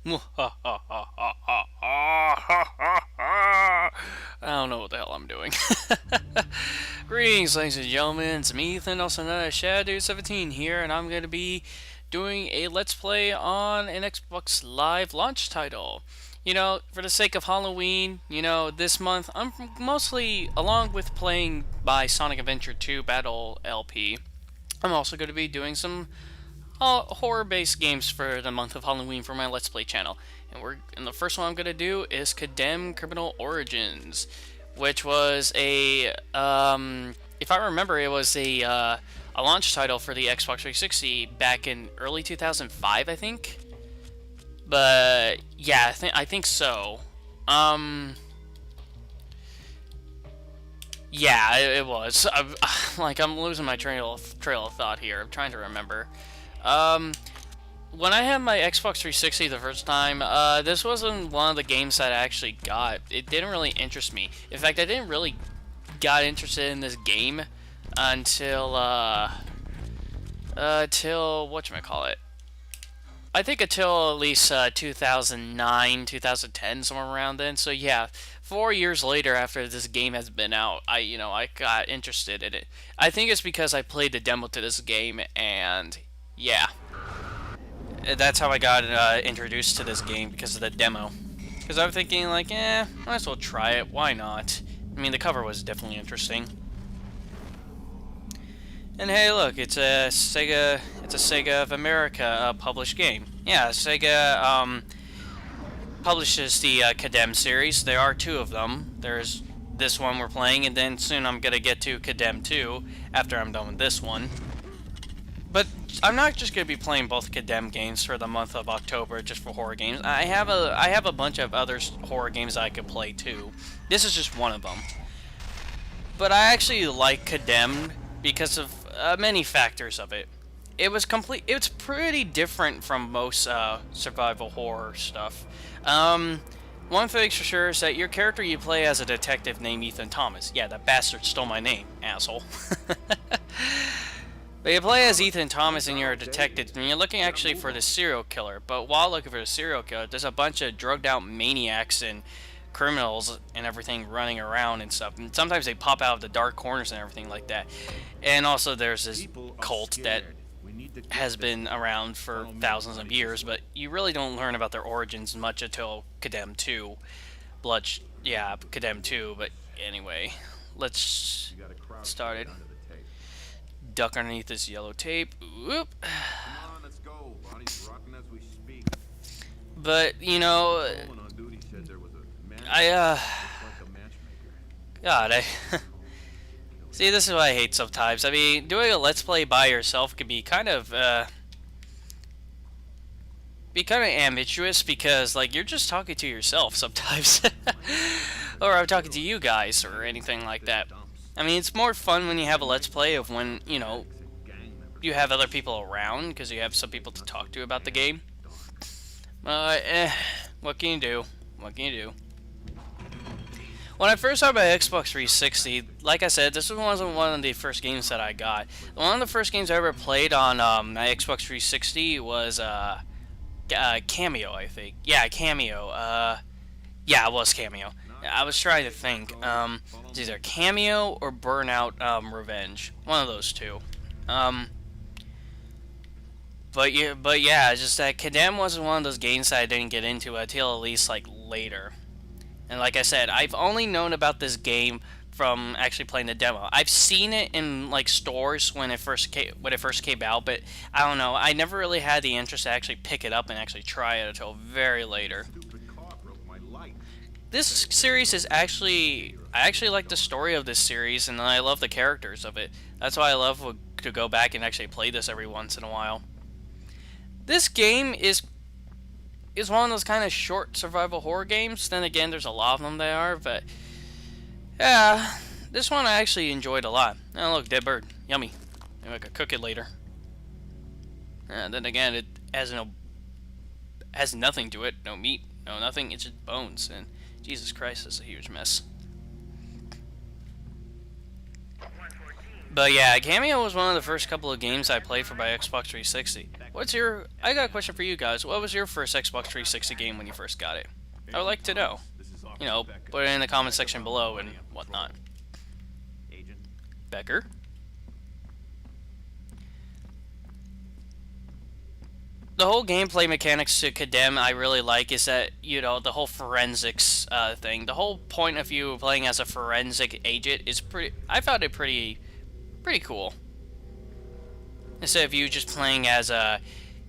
I don't know what the hell I'm doing. Greetings, ladies and gentlemen. It's me, Ethan, also known as Shadow17 here, and I'm going to be doing a Let's Play on an Xbox Live launch title. You know, for the sake of Halloween, you know, this month, I'm mostly, along with playing my Sonic Adventure 2 Battle LP, I'm also going to be doing some horror-based games for the month of Halloween for my Let's Play channel. And the first one I'm gonna do is Condemn Criminal Origins, which was if I remember, it was a launch title for the Xbox 360 back in early 2005, I think. But yeah, I think so. Yeah, it was. I'm losing my trail of thought here. I'm trying to remember. When I had my Xbox 360 the first time, this wasn't one of the games that I actually got. It didn't really interest me. In fact, I didn't really got interested in this game until whatchamacallit. I think until at least 2009, 2010, somewhere around then. So yeah, 4 years later after this game has been out, I got interested in it. I think it's because I played the demo to this game, and yeah. That's how I got introduced to this game, because of the demo. Because I'm thinking, like, might as well try it. Why not? I mean, the cover was definitely interesting. And hey, look, it's a Sega of America published game. Yeah, Sega publishes the Condemn series. There are two of them. There's this one we're playing, and then soon I'm gonna get to Condemn 2 after I'm done with this one. But I'm not just going to be playing both Condemn games for the month of October just for horror games. I have a bunch of other horror games I could play too. This is just one of them. But I actually like Condemned because of many factors of it. It's pretty different from most survival horror stuff. One thing's for sure is that your character you play as a detective named Ethan Thomas. Yeah, that bastard stole my name, asshole. But you play as Ethan Thomas and you're a detective, and you're looking actually for the serial killer. But while looking for the serial killer, there's a bunch of drugged out maniacs and criminals and everything running around and stuff. And sometimes they pop out of the dark corners and everything like that. And also there's this cult that has been around for thousands of years, but you really don't learn about their origins much until Condemn 2. Condemn 2, but anyway, let's get started. Duck underneath this yellow tape. Whoop. Come on, let's go. Bonnie's rocking as we speak. But, you know, God, see, this is what I hate sometimes. I mean, doing a Let's Play by yourself can be kind of ambiguous because, like, you're just talking to yourself sometimes. Or I'm talking to you guys or anything like that. I mean, it's more fun when you have a Let's Play of when, you know, you have other people around, because you have some people to talk to about the game. What can you do? What can you do? When I first saw my Xbox 360, like I said, this wasn't one of the first games that I got. One of the first games I ever played on my Xbox 360 was Cameo, I think. Yeah, Cameo. Yeah, it was Cameo. I was trying to think. It's either Cameo or Burnout Revenge. One of those two. But yeah, it's just that Condemn wasn't one of those games that I didn't get into until at least like later. And like I said, I've only known about this game from actually playing the demo. I've seen it in like stores when it first came out, but I don't know. I never really had the interest to actually pick it up and actually try it until very later. This series is I actually like the story of this series, and I love the characters of it. That's why I love to go back and actually play this every once in a while. This game is one of those kind of short survival horror games. Then again, there's a lot of them that are, but yeah, this one I actually enjoyed a lot. Oh look, dead bird, yummy. Maybe I could cook it later. And then again, it has nothing to it. No meat, no nothing. It's just bones and. Jesus Christ, that's a huge mess. But yeah, Cameo was one of the first couple of games I played for my Xbox 360. what's your? I got a question for you guys. What was your first Xbox 360 game when you first got it? I would like to know. This is You Officer know, Becker. put it in the comment Check section on below and anybody on whatnot. patrol. Agent. Becker. The whole gameplay mechanics to Condemn I really like is that, you know, the whole forensics thing. The whole point of you playing as a forensic agent is I found it pretty cool. Instead of you just playing as a,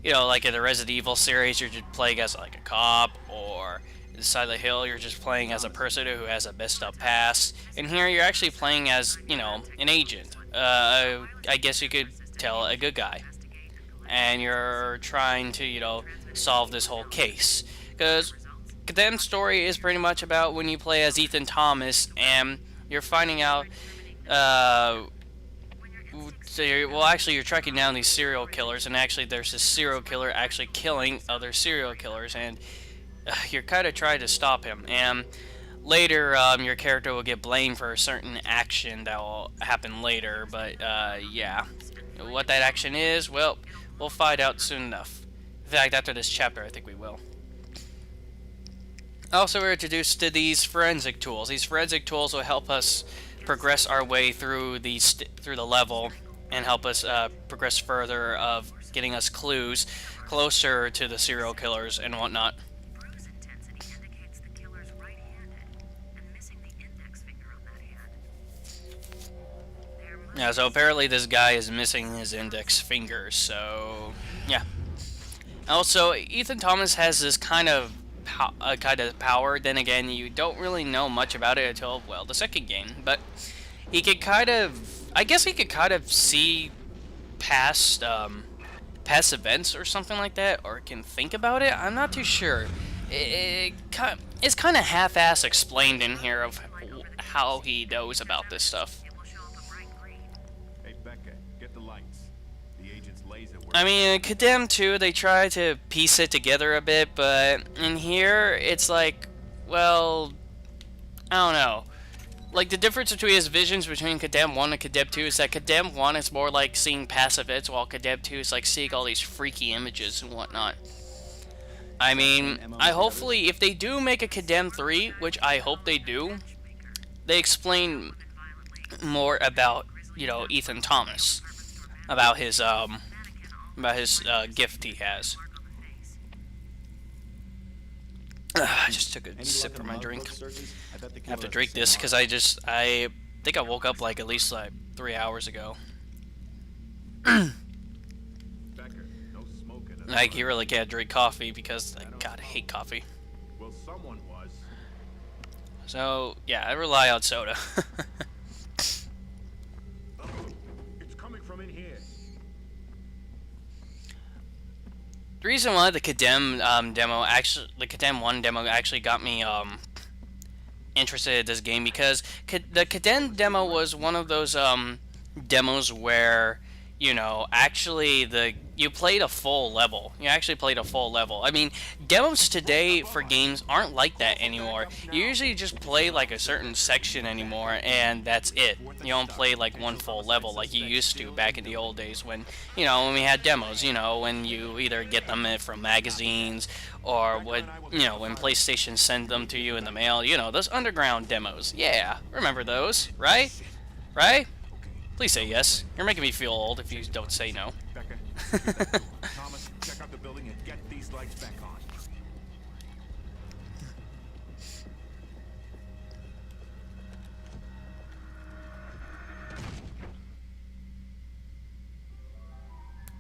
you know, like in the Resident Evil series, you're just playing as like a cop, or in Silent Hill, you're just playing as a person who has a messed up past. And here, you're actually playing as, you know, an agent. I guess you could tell a good guy, and you're trying to, you know, solve this whole case. Because Condemned story is pretty much about when you play as Ethan Thomas, and you're finding out, well, actually, you're tracking down these serial killers, and actually, there's this serial killer actually killing other serial killers, and you're kind of trying to stop him. And later, your character will get blamed for a certain action that will happen later, but yeah. What that action is, well, we'll find out soon enough. In fact, after this chapter, I think we will. Also, we're introduced to these forensic tools. These forensic tools will help us progress our way through through the level, and help us progress further of getting us clues closer to the serial killers and whatnot. Bruise intensity indicates the killer's right-handed and missing the index finger on that hand. Yeah, so apparently this guy is missing his index finger, so yeah. Also, Ethan Thomas has this kind of power. Then again, you don't really know much about it until, well, the second game. But he could kind of, I guess he could kind of see past past events or something like that, or can think about it. I'm not too sure. It's kind of half-ass explained in here of how he knows about this stuff. It will show up a bright green. Hey, Becker, get the lights. The agent's laser works. I mean, in Condemned 2, they try to piece it together a bit, but in here, it's like, well, I don't know. Like, the difference between his visions between Condemned 1 and Condemned 2 is that Condemned 1 is more like seeing past events, while Condemned 2 is like seeing all these freaky images and whatnot. I mean, hopefully, if they do make a Condemned 3, which I hope they do, they explain more about, you know, Ethan Thomas. About his gift he has. I just took a sip from my drink. I have to drink this because I think I woke up like at least like 3 hours ago. Becker, no smoking. Like, you really can't drink coffee because, like, God, I hate coffee. Well, someone was. So, yeah, I rely on soda. It's coming from in here. The reason why the Condemned the Condemned 1 demo actually got me interested in this game, because the Condemned demo was one of those demos where, you know, actually you played a full level. You actually played a full level. I mean, demos today for games aren't like that anymore. You usually just play like a certain section anymore, and that's it. You don't play like one full level like you used to back in the old days when, you know, when we had demos, you know, when you either get them from magazines, or when, you know, when PlayStation send them to you in the mail, you know, those underground demos. Yeah, remember those, right? Right? Please say yes. You're making me feel old if you don't say no. Becker, Thomas, check out the building and get these lights back on.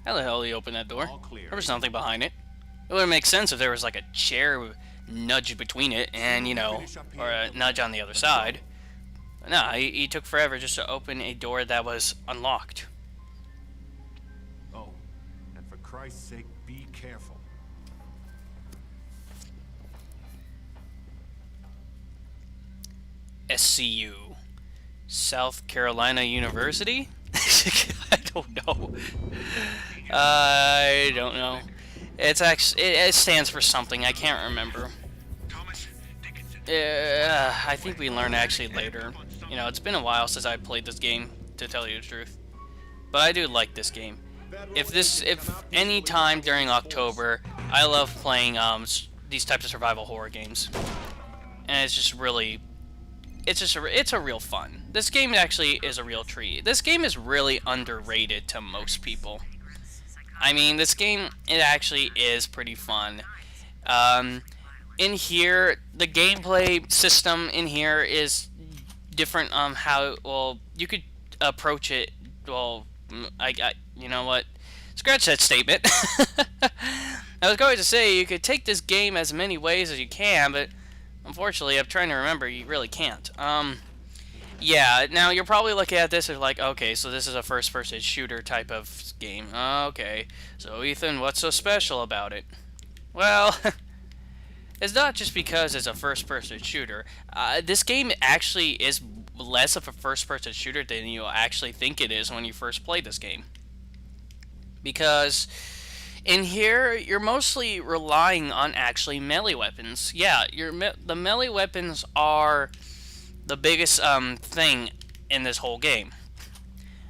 How the hell do you open that door? All clear. There was nothing behind it. It would make sense if there was like a chair nudge between it and, you know, or a nudge on the other side. But no, he took forever just to open a door that was unlocked. Oh, and for Christ's sake, be careful. SCU. South Carolina University? I don't know. I don't know. It's actually, it stands for something. I can't remember. I think we learn actually later. You know, it's been a while since I played this game, to tell you the truth. But I do like this game. if any time during October, I love playing these types of survival horror games, and it's just really, it's a real fun. This game actually is a real treat. This game is really underrated to most people. I mean, this game, it actually is pretty fun. Um, in here, the gameplay system in here is different. How well you could approach it. Well, you know what? Scratch that statement. I was going to say you could take this game as many ways as you can, but unfortunately, I'm trying to remember. You really can't. Yeah. Now you're probably looking at this as like, okay, so this is a first-person shooter type of game. Okay. So Ethan, what's so special about it? Well, it's not just because it's a first-person shooter. This game actually is less of a first-person shooter than you actually think it is when you first play this game. Because in here, you're mostly relying on actually melee weapons. Yeah, the melee weapons are the biggest thing in this whole game.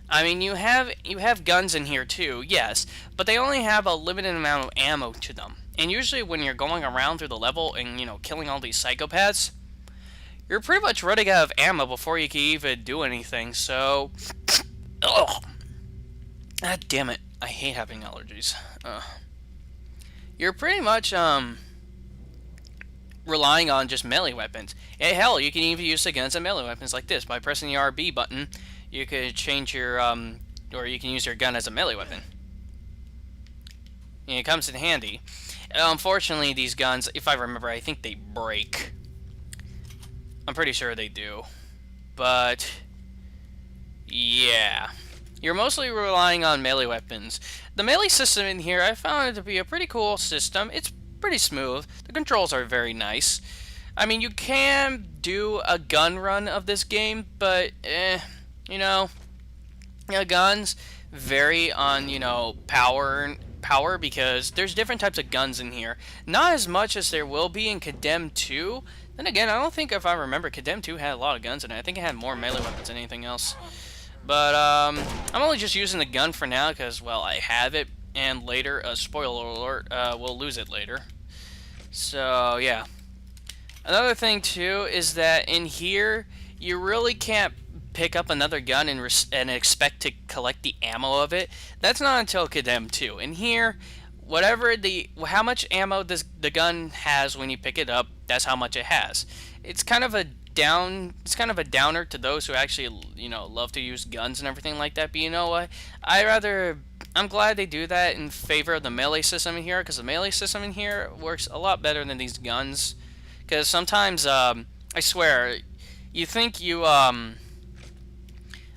I mean, you have guns in here too, yes, but they only have a limited amount of ammo to them. And usually when you're going around through the level and, you know, killing all these psychopaths, you're pretty much running out of ammo before you can even do anything, so... Ugh. God damn it. I hate having allergies. You're pretty much, relying on just melee weapons. Hey, hell, you can even use the guns and melee weapons like this. By pressing the RB button, you could change your, or you can use your gun as a melee weapon. And it comes in handy. Unfortunately, these guns, if I remember, I think they break. I'm pretty sure they do. But, yeah. You're mostly relying on melee weapons. The melee system in here, I found it to be a pretty cool system. It's pretty smooth. The controls are very nice. I mean, you can do a gun run of this game, but, you know, guns vary on, you know, power because there's different types of guns in here. Not as much as there will be in Condemned 2. Then again, I don't think, if I remember, Condemned 2 had a lot of guns in it. I think it had more melee weapons than anything else. But, I'm only just using the gun for now because, well, I have it, and later, spoiler alert, we'll lose it later. So, yeah. Another thing, too, is that in here, you really can't pick up another gun and expect to collect the ammo of it. That's not until Condemned 2. In here, how much ammo the gun has when you pick it up, that's how much it has. It's kind of a downer to those who actually, you know, love to use guns and everything like that. But you know what? I'm glad they do that in favor of the melee system in here, because the melee system in here works a lot better than these guns. Because sometimes, I swear, you think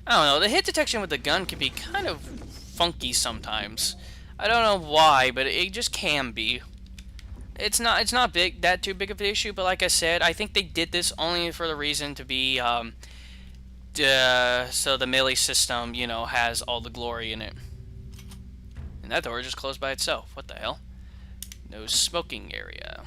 I don't know, the hit detection with the gun can be kind of funky sometimes. I don't know why, but it just can be. It's not too big of an issue, but like I said, I think they did this only for the reason to be, so the melee system, you know, has all the glory in it. And that door just closed by itself. What the hell? No smoking area.